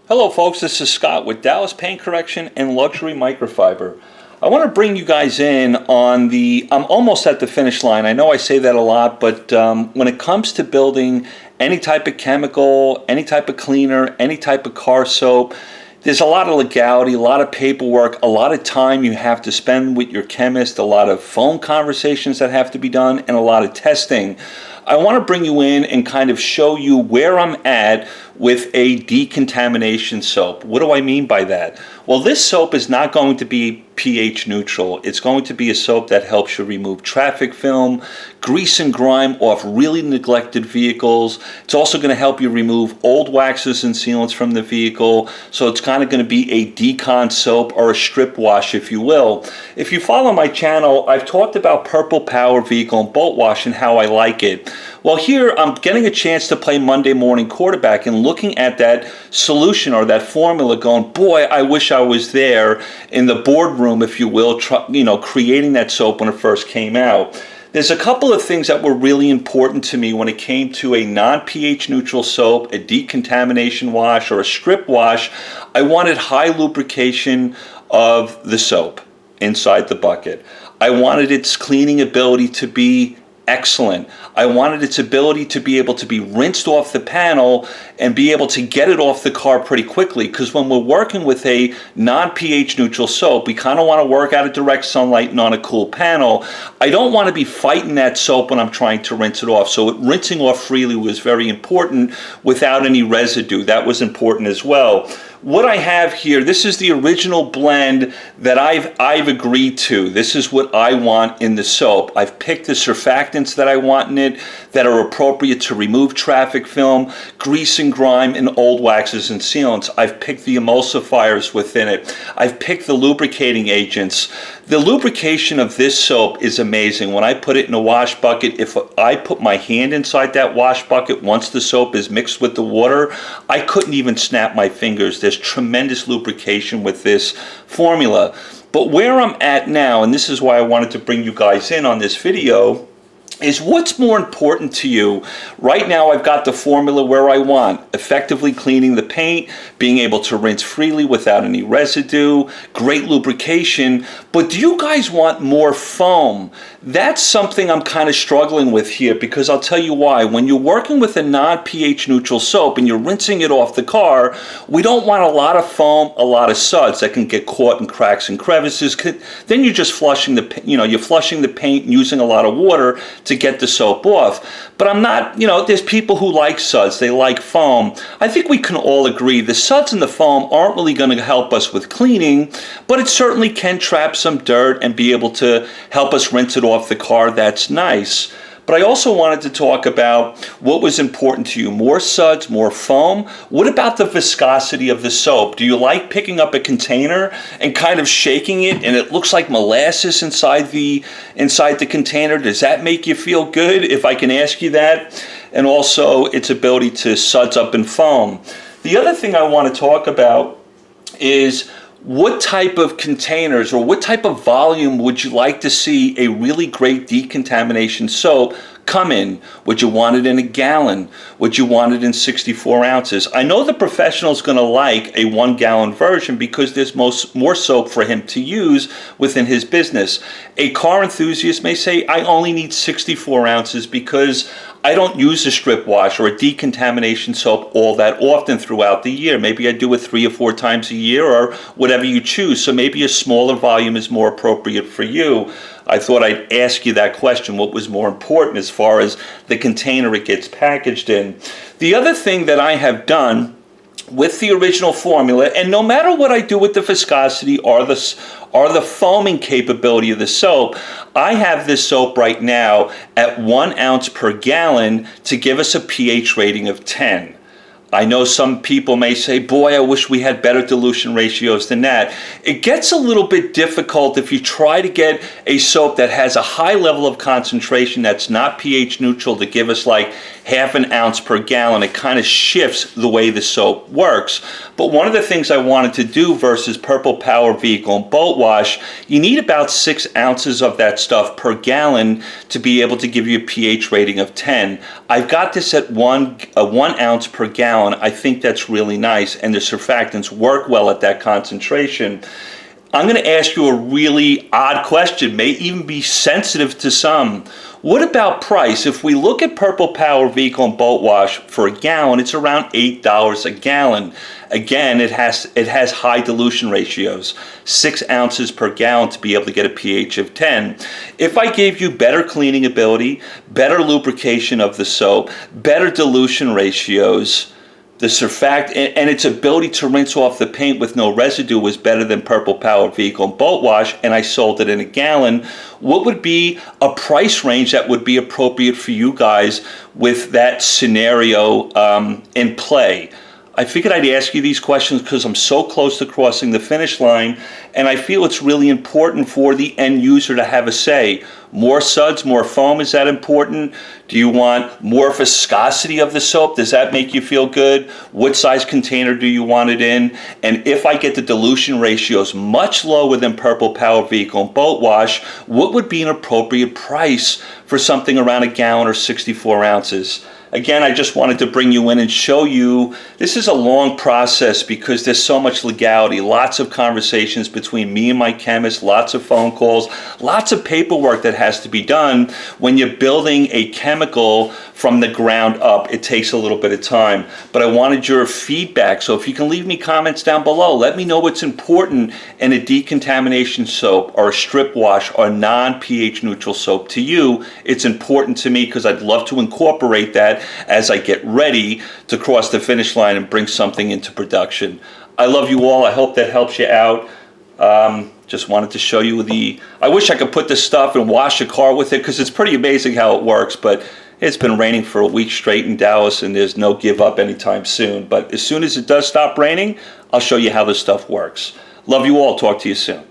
Hello folks, this is Scott with Dallas Paint Correction and Luxury Microfiber. I want to bring you guys in on I'm almost at the finish line. I know I say that a lot, but when it comes to building any type of chemical, any type of cleaner, any type of car soap, there's a lot of legality, a lot of paperwork, a lot of time you have to spend with your chemist, a lot of phone conversations that have to be done, and a lot of testing. I want to bring you in and kind of show you where I'm at with a decontamination soap. What do I mean by that? Well, this soap is not going to be pH neutral. It's going to be a soap that helps you remove traffic film, grease and grime off really neglected vehicles. It's also going to help you remove old waxes and sealants from the vehicle. So it's kind of going to be a decon soap or a strip wash, if you will. If you follow my channel, I've talked about Purple Power Vehicle and Boat Wash and how I like it. Well, here I'm getting a chance to play Monday morning quarterback and looking at that solution or that formula going, boy, I wish I was there in the boardroom, if you will, creating that soap when it first came out. There's a couple of things that were really important to me when it came to a non-pH neutral soap, a decontamination wash, or a strip wash. I wanted high lubrication of the soap inside the bucket. I wanted its cleaning ability to be excellent. I wanted its ability to be able to be rinsed off the panel and be able to get it off the car pretty quickly, because when we're working with a non-pH neutral soap, we kind of want to work out of direct sunlight and on a cool panel. I don't want to be fighting that soap when I'm trying to rinse it off. So rinsing off freely was very important without any residue. That was important as well. What I have here, this is the original blend that I've agreed to. This is what I want in the soap. I've picked the surfactants that I want in it that are appropriate to remove traffic film, grease and grime, and old waxes and sealants. I've picked the emulsifiers within it. I've picked the lubricating agents. The lubrication of this soap is amazing. When I put it in a wash bucket, if I put my hand inside that wash bucket once the soap is mixed with the water, I couldn't even snap my fingers. There's tremendous lubrication with this formula. But where I'm at now, and this is why I wanted to bring you guys in on this video, is what's more important to you. Right now I've got the formula where I want, effectively cleaning the paint, being able to rinse freely without any residue, great lubrication, but do you guys want more foam? That's something I'm kind of struggling with here, because I'll tell you why. When you're working with a non-pH neutral soap and you're rinsing it off the car, we don't want a lot of foam, a lot of suds that can get caught in cracks and crevices. Then you're just flushing you're flushing the paint and using a lot of water to get the soap off. But I'm not, there's people who like suds, they like foam. I think we can all agree the suds and the foam aren't really going to help us with cleaning, but it certainly can trap some dirt and be able to help us rinse it off the car. That's nice. But I also wanted to talk about what was important to you. More suds, more foam. What about the viscosity of the soap? Do you like picking up a container and kind of shaking it and it looks like molasses inside the container? Does that make you feel good, if I can ask you that? And also its ability to suds up and foam. The other thing I want to talk about is what type of containers or what type of volume would you like to see a really great decontamination soap come in? Would you want it in a gallon? Would you want it in 64 ounces? I know the professional's going to like a 1 gallon version because there's more soap for him to use within his business. A car enthusiast may say, I only need 64 ounces because I don't use a strip wash or a decontamination soap all that often throughout the year. Maybe I do it 3 or 4 times a year, or whatever you choose. So maybe a smaller volume is more appropriate for you. I thought I'd ask you that question. What was more important as far as the container it gets packaged in? The other thing that I have done with the original formula, and no matter what I do with the viscosity or the foaming capability of the soap, I have this soap right now at 1 ounce per gallon to give us a pH rating of 10. I know some people may say, boy, I wish we had better dilution ratios than that. It gets a little bit difficult if you try to get a soap that has a high level of concentration that's not pH neutral to give us like half an ounce per gallon. It kind of shifts the way the soap works. But one of the things I wanted to do versus Purple Power Vehicle and Boat Wash, you need about 6 ounces of that stuff per gallon to be able to give you a pH rating of 10. I've got this at 1 ounce per gallon. gallon, I think that's really nice, and the surfactants work well at that concentration. I'm going to ask you a really odd question, may even be sensitive to some. What about price? If we look at Purple Power Vehicle and Boat Wash for a gallon, it's around $8 a gallon. Again, it has high dilution ratios, 6 ounces per gallon to be able to get a pH of 10. If I gave you better cleaning ability, better lubrication of the soap, better dilution ratios, the surfactant and its ability to rinse off the paint with no residue was better than Purple Power Vehicle and Boat Wash, and I sold it in a gallon, what would be a price range that would be appropriate for you guys with that scenario in play? I figured I'd ask you these questions because I'm so close to crossing the finish line, and I feel it's really important for the end user to have a say. More suds, more foam, is that important? Do you want more viscosity of the soap? Does that make you feel good? What size container do you want it in? And if I get the dilution ratios much lower than Purple Power Vehicle and Boat Wash, what would be an appropriate price for something around a gallon or 64 ounces? Again, I just wanted to bring you in and show you this is a long process because there's so much legality, lots of conversations between me and my chemist, lots of phone calls, lots of paperwork that has to be done. When you're building a chemical from the ground up, it takes a little bit of time. But I wanted your feedback, so if you can leave me comments down below, let me know what's important in a decontamination soap or a strip wash or non-pH neutral soap to you. It's important to me because I'd love to incorporate that as I get ready to cross the finish line and bring something into production. I love you all. I hope that helps you out. Just wanted to show you I wish I could put this stuff and wash a car with it because it's pretty amazing how it works, but it's been raining for a week straight in Dallas and there's no give up anytime soon. But as soon as it does stop raining, I'll show you how this stuff works. Love you all. Talk to you soon.